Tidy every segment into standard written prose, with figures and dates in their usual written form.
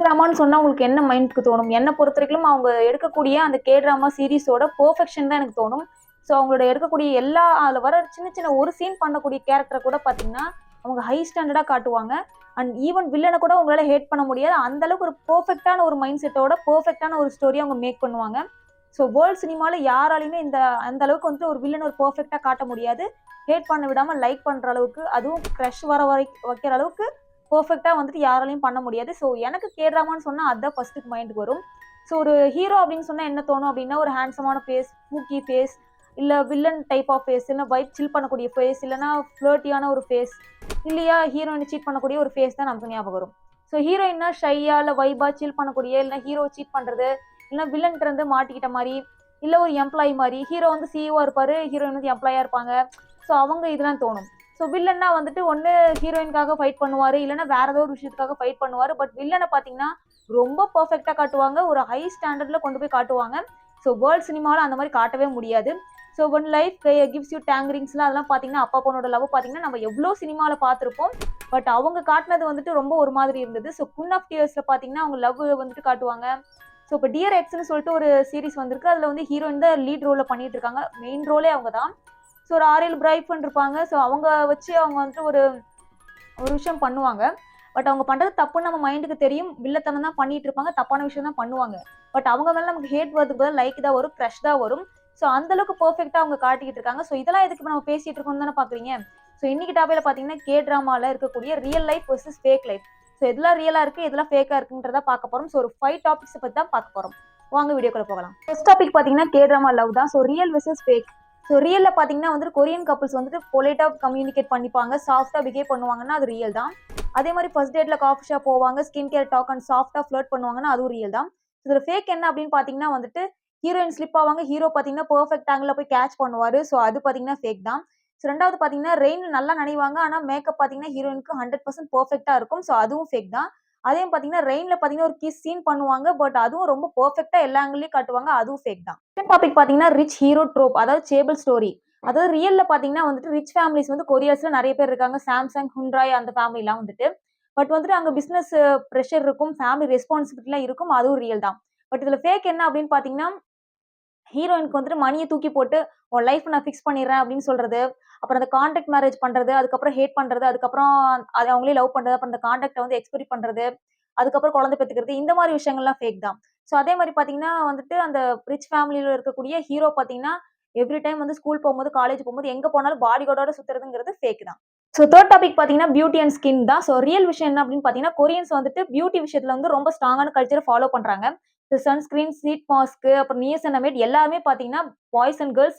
ட்ராமான்னு சொன்னா உங்களுக்கு என்ன மைண்ட்க்கு தோணும்? என்ன பொறுத்தவரைக்கும் அவங்க எடுக்கக்கூடிய அந்த கே ட்ராமா சீரிஸோட பெர்ஃபெக்ஷன் தான் எனக்கு தோணும். ஸோ அவங்களோட எடுக்கக்கூடிய எல்லா அதுல வர சின்ன சின்ன ஒரு சீன் பண்ணக்கூடிய கேரக்டர் கூட பார்த்தீங்கன்னா, அவங்க ஹை ஸ்டாண்டர்டா காட்டுவாங்க. அண்ட் ஈவன் வில்லன கூட உங்களால ஹேட் பண்ண முடியாது. அந்த அளவுக்கு ஒரு பெர்ஃபெக்ட்டான ஒரு மைண்ட் செட்டோட பெர்ஃபெக்ட்டான ஒரு ஸ்டோரிய அவங்க மேக் பண்ணுவாங்க. ஸோ வேர்ல்ட் சினிமால யாராலயுமே அந்த அளவுக்கு வந்துட்டு ஒரு வில்லன் ஒரு பெர்ஃபெக்ட்டா காட்ட முடியாது. ஹேட் பண்ண விடாம லைக் பண்ற அளவுக்கு, அதுவும் கிரஷ் வர வைக்கிற அளவுக்கு பெர்ஃபெக்ட்டா வந்துட்டு யாராலயும் பண்ண முடியாது. ஸோ எனக்கு கே ட்ராமான்னு சொன்னா அதான் ஃபர்ஸ்ட்டுக்கு மைண்டுக்கு வரும். ஸோ ஒரு ஹீரோ அப்படின்னு சொன்னா என்ன தோணும் அப்படின்னா, ஒரு ஹேண்ட்ஸமான ஃபேஸ், ஸ்பூக்கி ஃபேஸ், இல்ல வில்லன் டைப் ஆஃப் ஃபேஸ், இல்ல வைப் சில் பண்ணக்கூடிய ஃபேஸ், இல்லன்னா ஃப்ளர்ட்டியான ஒரு ஃபேஸ், இல்லையா ஹீரோயின சீட் பண்ணக்கூடிய ஒரு ஃபேஸ் தான் நமக்கு ஞாபகம் வரும். ஸோ ஹீரோயின்னா ஷையா, இல்ல வைபா சில் பண்ணக்கூடிய, இல்ல ஹீரோ சீட் பண்றது, இல்ல வில்லன்ட்ட இருந்து மாட்டிக்கிட்ட மாரி, இல்ல ஒரு எம்ப்ளாயி மாரி. ஹீரோ வந்து சிஇஓவா இருப்பாரு, ஹீரோயின் வந்து எம்ப்ளாயியா இருப்பாங்க. ஸோ அவங்க இதெல்லாம் தோணும். ஸோ வில்லன்னா வந்துட்டு ஒண்ணு ஹீரோயின்காக ஃபைட் பண்ணுவாரு, இல்லன்னா வேற ஏதோ ஒரு விஷயத்துக்காக ஃபைட் பண்ணுவாரு. பட் வில்லன பார்த்தீங்கன்னா, ரொம்ப பெர்ஃபெக்ட்டா காட்டுவாங்க. ஒரு ஹை ஸ்டாண்டர்ட்ல கொண்டு போய் காட்டுவாங்க. ஸோ வேர்ல்ட் சினிமால அந்த மாரி காட்டவே முடியாது. So one life gives you டேங்கரிங்ஸ்லாம் அதெல்லாம் பார்த்தீங்கன்னா, அப்பா பொண்ணோட லவ் பார்த்தீங்கன்னா, நம்ம எவ்ளோ சினிமால பார்த்துருப்போம். பட் அவங்க காட்டுனது வந்துட்டு ரொம்ப ஒரு மாதிரி இருந்தது. ஸோ குயின் ஆஃப் டியர்ஸ்ல பார்த்தீங்கன்னா, அவங்க லவ் வந்துட்டு காட்டுவாங்க. ஸோ இப்போ டியர் எக்ஸ்ன்னு சொல்லிட்டு ஒரு சீரிஸ் வந்திருக்கு. அதுல வந்து ஹீரோயின் தான் லீட் ரோல்ல பண்ணிட்டு இருக்காங்க. மெயின் ரோலே அவங்க தான். ஸோ ஒரு 6, 7 பிரைட் ஃப்ரெண்ட் இருப்பாங்க. ஸோ அவங்க வச்சு அவங்க வந்துட்டு ஒரு ஒரு விஷயம் பண்ணுவாங்க. பட் அவங்க பண்றது தப்புன்னு நம்ம மைண்டுக்கு தெரியும். வில்லத்தனம் தான் பண்ணிட்டு இருப்பாங்க. தப்பான விஷயம் தான் பண்ணுவாங்க. பட் அவங்க மேல நமக்கு ஹேட் வரதுக்கு பதிலா லைக் தான் வரும், கிரஷ் தான் வரும். ஸோ அந்த அளவுக்கு பெர்ஃபெக்ட்டா அவங்க காட்டிக்கிட்டு இருக்காங்க. ஸோ இதெல்லாம் எதுக்கு இப்ப நம்ம பேசிட்டு இருக்கோம்னு தானே பார்க்குறீங்க. ஸோ இன்னைக்கு டாபிக்ல பார்த்தீங்கன்னா, கே ட்ராமால இருக்கக்கூடிய real life versus fake life. So எதெல்லாம் ரியலா இருக்கு, எதெல்லாம் ஃபேக்கா இருக்குன்றத பார்க்க போறோம். ஸோ ஒரு 5 டாபிக்ஸ் பத்தி தான் பார்க்க போறோம். வாங்க வீடியோக்குள்ள போகலாம். ஃபர்ஸ்ட் டாபிக் பார்த்தீங்கன்னா, கே ட்ராமா லவ் தான். So real versus fake. So ரியல்ல பார்த்தீங்கன்னா வந்துட்டு கொரியன் கப்புள்ஸ் வந்துட்டு பொலைட்டா கம்யூனிகேட் பண்ணிப்பாங்க, சாஃப்டா பிஹேவ் பண்ணுவாங்கன்னா அது ரியல் தான். அதே மாதிரி ஃபர்ஸ்ட் டேட்ல காஃபி ஷாப் போவாங்க, ஸ்கின் கேர் டாக் அண்ட் சாஃப்டா ஃப்ளர்ட் பண்ணுவாங்கன்னா அதுவும் ரியல் தான். இதுல ஃபேக் என்ன அப்படின்னு பாத்தீங்கன்னா வந்துட்டு ஹீரோயின் ஸ்லிப் ஆவாங்க, ஹீரோ பாத்தீங்கன்னா பெர்ஃபெக்ட் ஆங்கிள் போய் கேட்ச் பண்ணுவாரு. ஸோ அது பாத்தீங்கன்னா ஃபேக் தான். ஸோ ரெண்டாவது பாத்தீங்கன்னா ரெயின் நல்லா நனைவாங்க, ஆனா மேக்கப் பாத்தீங்கன்னா ஹீரோயினுக்கு 100% பெர்ஃபெக்ட்டா இருக்கும். ஸோ அதுவும் ஃபேக் தான். அதே பாத்தீங்கன்னா ரெயின்ல பாத்தீங்கன்னா ஒரு கிஸ் சீன் பண்ணுவாங்க, பட் அதுவும் ரொம்ப பெர்ஃபெக்ட்டா எல்லா ஆங்கிள்லயும் காட்டுவாங்க, அதுவும் ஃபேக் தான். செகண்ட் டாபிக் பாத்தீங்கன்னா ரிச் ஹீரோ ட்ரோப், அதாவது சேபிள் ஸ்டோரி. அதாவது ரியல்ல பாத்தீங்கன்னா வந்துட்டு ரிச் ஃபேமிலிஸ் வந்து கொரியாஸ்ல நிறைய பேர் இருக்காங்க. சாம்சங், ஹுண்டாய் அந்த ஃபேமிலி எல்லாம் வந்துட்டு. பட் வந்துட்டு அங்க பிசினஸ் பிரஷர் இருக்கும், ஃபேமிலி ரெஸ்பான்சிபிலிட்டிலாம் இருக்கும், அதுவும் ரியல் தான். பட் இதுல ஃபேக் என்ன அப்படின்னு பாத்தீங்கன்னா, ஹீரோயினுக்கு வந்துட்டு மணியை தூக்கி போட்டு உன் லைஃப் நான் ஃபிக்ஸ் பண்ணிடுறேன் அப்படின்னு சொல்றது, அப்புறம் அந்த கான்ட்ராக்ட் மேரேஜ் பண்றது, அதுக்கப்புறம் ஹேட் பண்றது, அதுக்கப்புறம் அது அவங்களே லவ் பண்றது, அப்புறம் அந்த கான்ட்ராக்டை வந்து எக்ஸ்பைரி பண்றது, அதுக்கப்புறம் குழந்தை பெத்துக்கிறது, இந்த மாதிரி விஷயங்கள்லாம் ஃபேக் தான். ஸோ அதே மாதிரி பாத்தீங்கன்னா வந்துட்டு அந்த ரிச் ஃபேமிலியில இருக்கக்கூடிய ஹீரோ பாத்தீங்கன்னா எவ்ரி டைம் வந்து ஸ்கூல் போகும்போது, காலேஜ் போகும்போது எங்க போனாலும் பாடி கார்டோட சுத்துறதுங்கிறது ஃபேக் தான். ஸோ தேர்ட் டாபிக் பாத்தீங்கன்னா பியூட்டி அண்ட் ஸ்கின் தான். ஸோ ரியல் விஷயம் என்ன அப்படின்னு பாத்தீங்கன்னா, கொரியன்ஸ் வந்துட்டு பியூட்டி விஷயத்துல வந்து ரொம்ப ஸ்ட்ராங்கான கல்ச்சரை ஃபாலோ பண்றாங்க. சன்ஸ்கிரீன், சீட் மாஸ்க், அப்புறம் நியசனமேட் எல்லாமே பாத்தீங்கன்னா பாய்ஸ் அண்ட் கேர்ள்ஸ்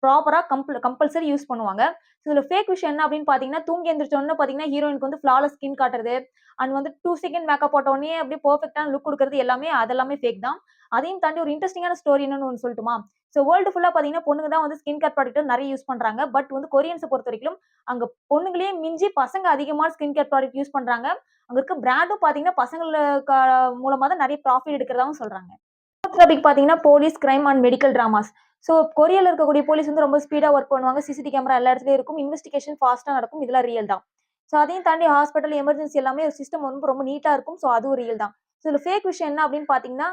ப்ராப்பரா கம்பல்சரி யூஸ் பண்ணுவாங்க. இதுல ஃபேக் விஷயம் என்ன அப்படின்னு பாத்தீங்கன்னா, தூங்கி எந்திரிச்ச உடனே பாத்தீங்கன்னா ஹீரோயினுக்கு வந்து ஃப்ளாலஸ் ஸ்கின் காட்டுறது, அண்ட் வந்து 2 செகண்ட் மேக்கப் போட்ட உடனே அப்படியே பெர்ஃபெக்ட்டான லுக் குடுக்குறது அதெல்லாமே ஃபேக் தான். அதையும் தாண்டி ஒரு இன்ட்ரஸ்டிங்கான ஸ்டோரி என்னன்னு ஒண்ணு சொல்லட்டுமா? ஸோ வேர்ல்டு ஃபுல்லா பாத்தீங்கன்னா பொண்ணுங்க தான் வந்து ஸ்கின் கேர் ப்ராடக்ட் நிறைய யூஸ் பண்றாங்க. பட் வந்து கொரியன்ஸ பொறுத்தவரைக்கும் அங்க பொண்ணுங்களே மிஞ்சி பசங்க அதிகமான ஸ்கின் கேர் ப்ராடக்ட் யூஸ் பண்றாங்க. அங்க இருக்க பிராண்டும் பாத்தீங்கன்னா பசங்கள மூலமா தான் நிறைய ப்ராஃபிட் எடுக்கிறதாவும் சொல்றாங்க. டாபிக் பாத்தீங்கன்னா police, crime and medical dramas. So கொரியால இருக்கக்கூடிய போலீஸ் வந்து ரொம்ப ஸ்பீடா ஒர்க் பண்ணுவாங்க. சிசிடி கேமரா எல்லா இடத்துலயும் இருக்கும். இன்வெஸ்டிகேஷன் ஃபாஸ்ட்டா நடக்கும். இதெல்லாம் ரியல் தான். ஸோ அதையும் தாண்டி ஹாஸ்பிட்டல், எமர்ஜென்சி எல்லாமே சிஸ்டம் வந்து ரொம்ப நீட்டா இருக்கும். ஸோ அதுவும் ரியல் தான். ஸோ இதுல ஃபேக் விஷயம் என்ன அப்படின்னு பாத்தீங்கன்னா,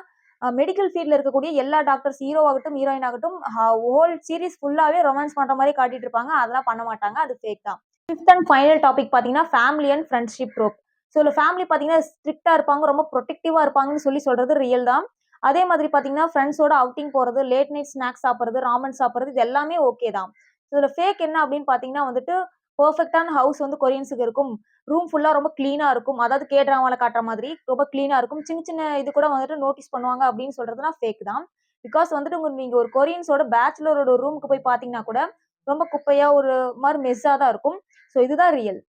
மெடிக்கல் ஃபீல்ட்ல இருக்கக்கூடிய எல்லா டாக்டர்ஸ், ஹீரோ ஆகட்டும், ஹீரோயின் ஆகட்டும், ஹோல் சீரிஸ் ஃபுல்லாவே ரொமான்ஸ் பண்ற மாதிரி காட்டிட்டு இருப்பாங்க. அதெல்லாம் பண்ண மாட்டாங்க. அது ஃபேக் தான். ஃபிஃப்த் அண்ட் ஃபைனல் டாபிக் பாத்தீங்கன்னா family and friendship trope. So இதுல ஃபேமிலி பாத்தீங்கன்னா ஸ்ட்ரிக்ட்டா இருப்பாங்க, ரொம்ப ப்ரொடெக்டிவா இருப்பாங்கன்னு சொல்றது ரியல் தான். அதே மாதிரி பாத்தீங்கன்னா ஃப்ரெண்ட்ஸோட அவுட்டிங் போறது, லேட் நைட் ஸ்நாக்ஸ் சாப்பிடுறது, ராமன் சாப்பிடுறது இது எல்லாமே ஓகே தான். இதுல ஃபேக் என்ன அப்படின்னு பாத்தீங்கன்னா வந்துட்டு பெர்ஃபெக்ட்டான ஹவுஸ் வந்து கொரியன்ஸுக்கு இருக்கும். ரூம் ஃபுல்லா ரொம்ப கிளீனா இருக்கும். அதாவது கே ட்ராமால காட்டுற மாதிரி ரொம்ப கிளீனா இருக்கும். சின்ன சின்ன இது கூட வந்துட்டு நோட்டீஸ் பண்ணுவாங்க அப்படின்னு சொல்றதுலாம் ஃபேக் தான். பிகாஸ் வந்துட்டு நீங்க ஒரு கொரியன்ஸோட பேச்சுலரோட ரூமுக்கு போய் பாத்தீங்கன்னா கூட ரொம்ப குப்பையா ஒரு மாதிரி மெஸ்ஸா தான் இருக்கும். ஸோ இதுதான் ரியல்.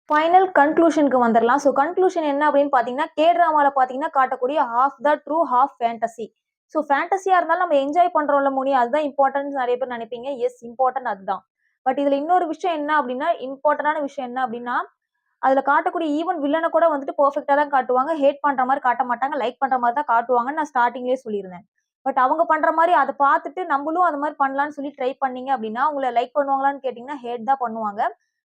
ஃபைனல் கன்க்ளூஷனுக்கு வந்துரலாம். ஸோ கன்க்ளூஷன் என்ன அப்படின்னு பார்த்தீங்கன்னா, கே ட்ராமால பார்த்தீங்கன்னா காட்டக்கூடிய half the true, half fantasy. So Fantasia இருந்தாலும் நம்ம என்ஜாய் பண்றோம்ல மோனி, அதுதான் இம்பார்ட்டன்ட் நெறைய பேர் நினைப்பீங்க. எஸ் இம்பார்ட்டன்ட் அதுதான். பட் இதுல இன்னொரு விஷயம் என்ன அப்படின்னா, இம்பார்ட்டன்டான விஷயம் என்ன அப்படின்னா, அதுல காட்டக்கூடிய ஈவன் வில்லன கூட வந்துட்டு பெர்ஃபெக்ட்டா தான் காட்டுவாங்க. ஹேட் பண்ற மாரி காட்ட மாட்டாங்க. லைக் பண்ற மாரி தான் காட்டுவாங்கன்னு நான் ஸ்டார்ட்டிங்லயே சொல்லியிருந்தேன். பட் அவங்க பண்ற மாரி அத பார்த்துட்டு நம்மளும் அது மாரி பண்ணலான்னு சொல்லி ட்ரை பண்ணீங்க அப்படின்னா, உங்கள லைக் பண்ணுவாங்களான்னு கேட்டீங்கன்னா, ஹேட் தான் பண்ணுவாங்க.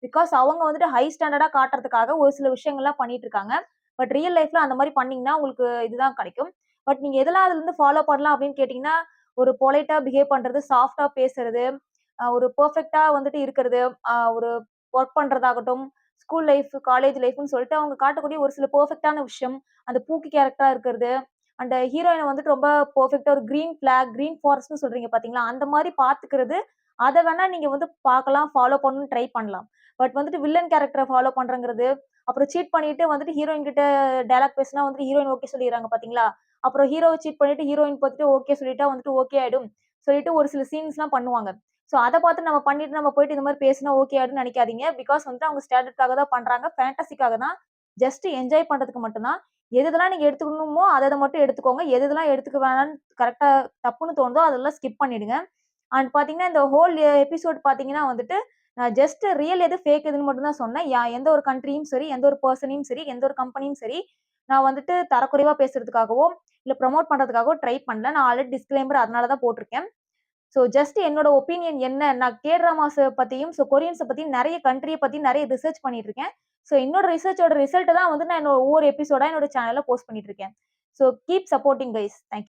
பிகாஸ் அவங்க வந்துட்டு ஹை ஸ்டாண்டர்டா காட்டுறதுக்காக ஒரு சில விஷயங்கள்லாம் பண்ணிட்டு இருக்காங்க. பட் ரியல் லைஃப்ல அந்த மாதிரி பண்ணீங்கன்னா உங்களுக்கு இதுதான் கிடைக்கும். பட் நீங்க எதெல்லாம் அதுல இருந்து ஃபாலோ பண்ணலாம் அப்படின்னு கேட்டீங்கன்னா, ஒரு பொலைட்டா பிஹேவ் பண்றது, சாஃப்ட்டா பேசுறது, ஒரு பெர்ஃபெக்ட்டா வந்துட்டு இருக்கிறது, ஒரு ஒர்க் பண்றதாகட்டும், ஸ்கூல் லைஃப், காலேஜ் லைஃப்ன்னு சொல்லிட்டு அவங்க காட்டக்கூடிய ஒரு சில பெர்ஃபெக்ட்டான விஷயம். அந்த பூக்கி கேரக்டரா இருக்கிறது. அந்த ஹீரோயின வந்துட்டு ரொம்ப பெர்ஃபெக்ட்டா ஒரு கிரீன் ஃபிளாக், கிரீன் ஃபாரஸ்ட்ன்னு சொல்றீங்க பார்த்தீங்களா? அந்த மாரி பார்த்துக்கிறது. அத வேணா நீங்க வந்து பார்க்கலாம், ஃபாலோ பண்ணணும்னு ட்ரை பண்ணலாம். பட் வந்துட்டு வில்லன் கேரக்டர ஃபாலோ பண்றேங்கிறது, அப்புறம் சீட் பண்ணிட்டு வந்துட்டு ஹீரோயின் கிட்ட டயலாக் பேசினா வந்துட்டு ஹீரோயின் ஓகே சொல்லிர்றாங்க பார்த்தீங்களா? அப்புறம் ஹீரோவ சீட் பண்ணிட்டு ஹீரோயின் பார்த்துட்டு ஓகே சொல்லிட்டா வந்துட்டு ஓகே ஆயிடும். சொல்லிட்டு ஒரு சில சீன்ஸ்லாம் பண்ணுவாங்க. ஸோ அத பார்த்து நம்ம பண்ணிட்டு நம்ம போயிட்டு இந்த மாரி பேசினா ஓகே ஆயிடும்னு நெனைக்காதீங்க. பிகாஸ் வந்துட்டு அவங்க ஸ்டாண்டர்ட்காக தான் பண்றாங்க. ஃபேண்டஸிக்காக தான். ஜஸ்ட் என்ஜாய் பண்றதுக்கு மட்டும் தான். எதெல்லாம் நீங்க எடுத்துக்கணுமோ அத அத மட்டும் எடுத்துக்கோங்க. எதெல்லாம் எடுத்துக்க வேணாம்னு கரெக்ட்டா தப்புன்னு தோணுதோ அதெல்லாம் ஸ்கிப் பண்ணிடுங்க. அண்ட் பார்த்தீங்கன்னா, இந்த ஹோல் எபிசோட் பார்த்தீங்கன்னா வந்துட்டு, நான் ஜஸ்ட் ரியல் எது, ஃபேக் எதுன்னு மட்டும் தான் சொன்னேன். எந்த ஒரு கண்ட்ரியும் சரி, எந்த ஒரு பெர்சனையும் சரி, எந்த ஒரு கம்பெனியும் சரி, நான் வந்துட்டு தரக்குறைவா பேசுறதுக்காகவோ, இல்ல ப்ரமோட் பண்றதுக்காகவோ ட்ரை பண்ணல. நான் ஆல்ரெடி டிஸ்க்ளைமர் அதனால தான் போட்டிருக்கேன். ஸோ ஜஸ்ட் என்னோட ஒப்பீனியன் என்ன, நான் கே ட்ராமாஸ பத்தியும், கொரியன்ஸ பத்தியும் நெறைய கண்ட்ரிய பத்தி நெறைய ரிசர்ச் பண்ணிட்டு இருக்கேன். ஸோ என்னோட ரிசர்ச்சோட ரிசல்ட்ட தான் வந்து நான் என்னோட ஒவ்வொரு எபிசோடா என்னோட சேனல்ல போஸ்ட் பண்ணிட்டு இருக்கேன். So keep supporting guys. Thank you.